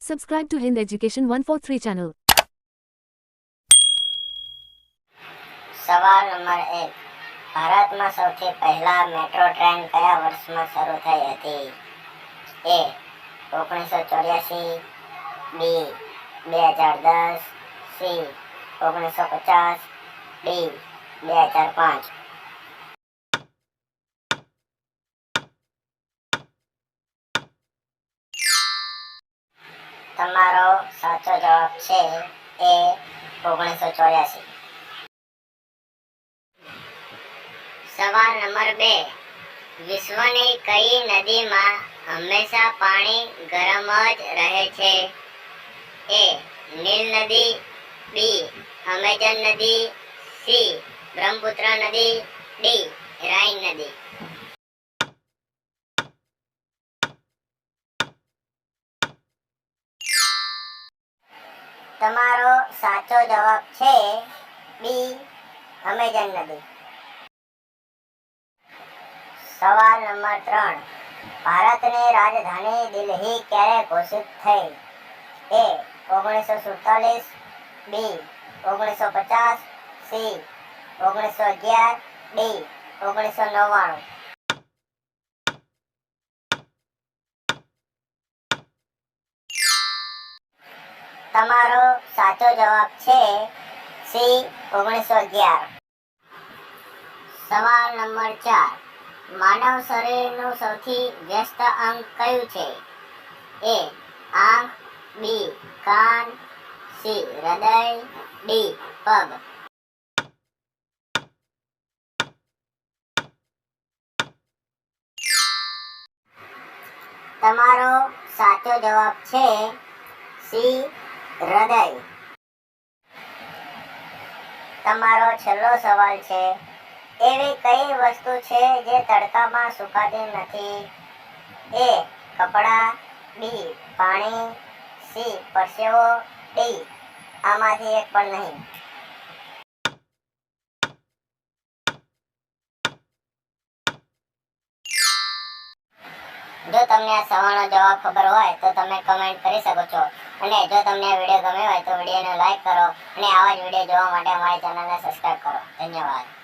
Subscribe to Hind Education 143 channel. સવાલ number 1. ભારતમાં સૌથી પહેલા મેટ્રો ટ્રેન કયા વર્ષમાં શરૂ થઈ હતી? A 1984, B 2010, C 1950, D 2005. તમારો સાચો જવાબ છે A 1984. સવાલ નંબર 2. વિશ્વની કઈ નદીમાં હંમેશા પાણી ગરમ જ રહે છે? A નીલ નદી, B અમેઝન નદી, C બ્રહ્મપુત્ર નદી, D રાઇન નદી. તમારો સાચો જવાબ છે B અમેઝન નદી. સવાલ નંબર 3. ભારતની રાજધાની દિલ્હી ક્યારે ઘોષિત થઈ? A 1947, B 1950, C 1911, D 1999. તમારો સાચો જવાબ છે C 1911. સવાલ નંબર 4. માનવ શરીરનું સૌથી વ્યસ્ત અંગ કયું છે? A આંખ, B કાન, C હૃદય, D પગ. તમારો સાચો જવાબ છે C હૃદય. તમારો છેલ્લો સવાલ છે. એવી કઈ વસ્તુ છે જે તડકામાં સુકાતી નથી? A કપડાં, B પાણી, C પરસેવો, D આમાંથી એક પણ નહીં. જો તમને આ સવાલનો જવાબ ખબર હોય તો તમે કમેન્ટ કરી શકો છો, અને જો તમને આ વિડીયો ગમ્યો હોય તો વિડીયોને લાઈક કરો અને આવા જ વિડીયો જોવા માટે અમારી ચેનલને સબસ્ક્રાઇબ કરો. ધન્યવાદ.